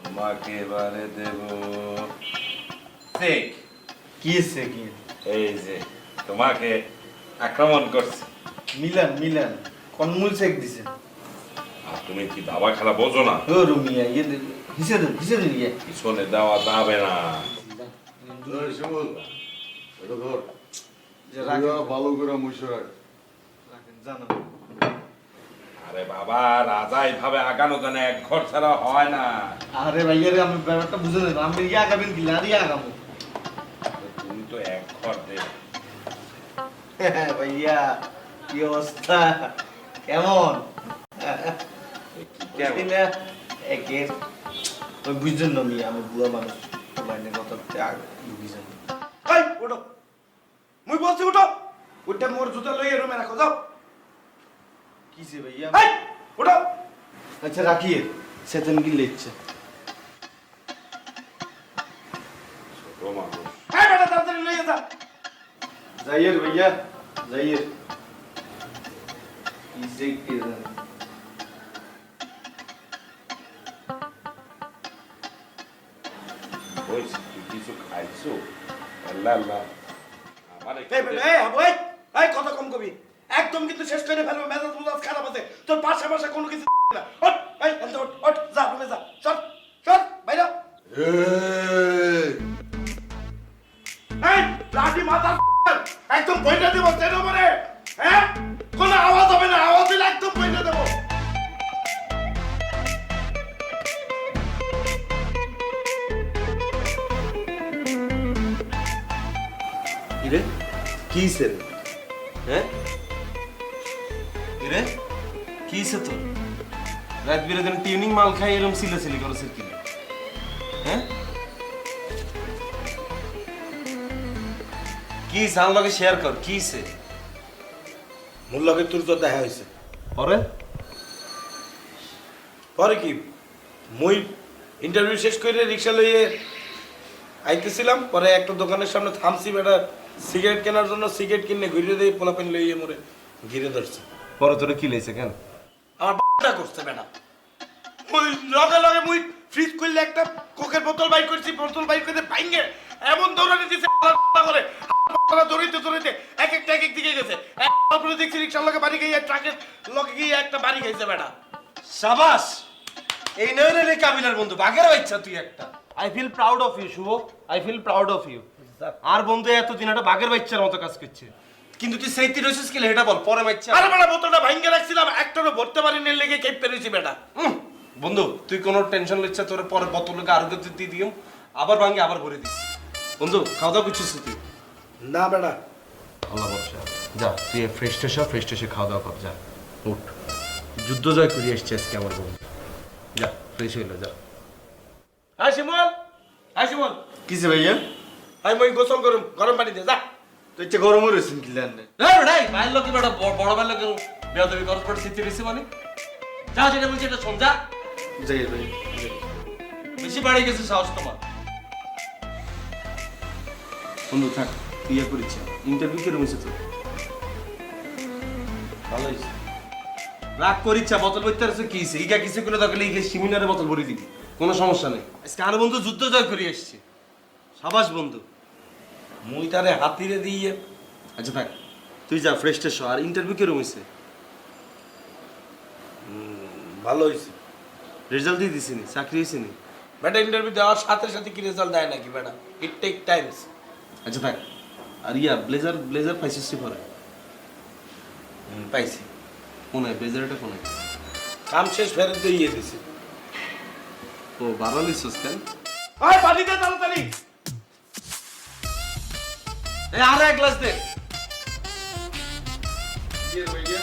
তোমাকে এবারে দেব চেক। কি চেক? এই যে তোমাকে আক্রমণ করছে। মিলান মিলান কনমূল চেক দিছে। আর তুমি কি দাবা খেলা বোঝো না? ও রুমিয়া হিসেবে দিন ইয়ে পিছনে দেওয়া যাবে না। শিমুল এটা ধর যে রাখেন ভালো করে মুছে রাখ। জানো আরে বাবা, রাজা এইভাবে আগানো জানে, এক ঘর ছাড়া হয় না। আরে ভাইয়া রে আমি ব্যাপারটা বুঝে নেব। আমি ইয়া আগাবেন কি না ইয়া আগামো? তুমি তো এক ঘর দে। ভাইয়া কি অবস্থা? কেমন একের ওই বুঝছেন না আমি বুড়া মানুষ লাইনে কথা বুঝছেন। এই ওঠো, মুই বলছি ওঠো। ওইটা মোর জুতা লইয়ে রুমে রাখো, যাও। কিসে ভাইয়া? এই ওঠো। আচ্ছা রাখিয়ে সেতন কি লেচ্ছে। ছোট মানুষ। এই বেটা তাড়াতাড়ি লইয়ে যা। যাইয়ের ভাইয়া যাইয়ের। কিসে কে জানে? হয়েছে, তুই কিছু খাইছো? আল্লাহ আল্লাহ। আমার এই বেটা এই হাবু এই কথা কম কবি। একদম কিন্তু শেষ করে ফেলবে, মেজাজ মুজাজ খারাপ আছে তোর। পাশে পাশে কোনো কিছু না। ওঠ এই ওঠ ওঠ, যা রুমে যা। চল চল বাইরে। এই লাঠি মাথা একদম বইটা দেব তের উপরে। হ্যাঁ কোনো আওয়াজ হবে না, আওয়াজ দিলে একদম বইটা দেব। কিরে কি হইছে রে? হ্যাঁ কিরে কি হইছে তোর? রাত বিরাদিন টিউনিং মাল খাই এরকম সিলাসিলি করছিস কি? হ্যাঁ কি সাল লগে শেয়ার কর, কি হইছে? মোর লগে তোর তো দেখা হইছে। পরে পরে কি মুই ইন্টারভিউ শেষ করে রিকশা লইয়ে আইতেছিলাম, পরে একটা দোকানের সামনে থামছি, বেটা সিগারেট কেনার জন্য সিগারেট কিনে ঘুরে দিয়ে পোলাপেন লইয়ে মোরে ঘিরে ধরছে। পরে তোরে কি লইছে কেন? আমার বাচ্চা করছে বেটা। মুই লগে লগে মুই ফ্রিজ করলে একটা কোকের বোতল বাইর করছি, বোতল বাইর করে ভাঙে এমন দৌড়ানি দিছে করে দৌড়াইতে দৌড়াইতে এক এক দিকে গেছে। তারপরে দেখছি রিকশার লগে বাড়ি গিয়ে ট্রাকের লগে গিয়ে একটা বাড়ি খাইছে বেটা। শাবাশ, এই নয় রে কাবিলার বন্ধু, বাঘের বাচ্চা তুই একটা। I feel proud of you Shubho, I feel proud of you. আর বন্ধু এতদিন একটা বাঘের বাচ্চার মতো কাজ করছে, কিন্তু তুই সেইতি রইছিস কি এটা বল পরে বাচ্চা। আরে বেটা বোতলটা ভাঙে রাখছিলাম, একটারও ভরতে পারিনি লেগে কেপ পেরেছি বেটা। বন্ধু তুই কোনো টেনশন লিচ্ছা, তোর পরে বোতলকে আরো দিয়ে দিও, আবার ভাঙে আবার ভরে দিস। বন্ধু খাওয়া দাওয়া করছিস তুই? না বেটা, আল্লাহ ভরসা। যা তুই ফ্রেশ ট্রেশে খাওয়া দাওয়া কর, যা উঠ। যুদ্ধ জয় করিয়ে এসছে আজকে আমার বন্ধু, যা ফ্রেশ হইলো যা। হ্যাঁ শিমল, হ্যাঁ শিমল। কিসে ভাইয়া? আমি মই গোসল করুম গরম পানি দিয়ে, যা। তো ইচ্ছে গরম রয়েছেন কি লেন? নাই ভাইয়ের লোক বেটা বড় ভাইয়ের লোক বেয়াদবি করস পড়ে সিটি রিসি মানে যা যেটা বলছি এটা শোন যা। যাই ভাই, বেশি বাড়ি গেছে সাহস তোমার। বন্ধু থাক, ইয়ে করেছি ইন্টারভিউ কে রুমেছে তো ভালো হয়েছে। রাগ করিচ্ছা বোতল বইতে আছে কি হইছে? ইগা কিছু করে দরকার এই সেমিনারে বোতল ভরে দিবি, কোনো সমস্যা নেই। আজকে আর বন্ধু যুদ্ধ জয় করে এসেছে, সাবাস বন্ধু। মুই তারে হাতিরে দিয়ে। আচ্ছা থাক, তুই যা ফ্রেশ ট্রেশ হ। আর ইন্টারভিউ কে রুমেছে? ভালো হয়েছে। রেজাল্ট দিয়ে দিছিনি? চাকরি হয়েছিনি? বেটা ইন্টারভিউ দেওয়ার সাথে সাথে কি রেজাল্ট দেয় নাকি বেটা? It take times. আচ্ছা থাক। আর ইয়া ব্লেজার পাইছিস পরে? পাইছি। কোনে ব্লেজারটা কোনে? কাম শেষ ফেরত দিয়ে দিছি। ও বাড়ালিস কেন? আয় পানি দে তাড়াতাড়ি। এই আর এক গ্লাস দে। কি ভাইয়া?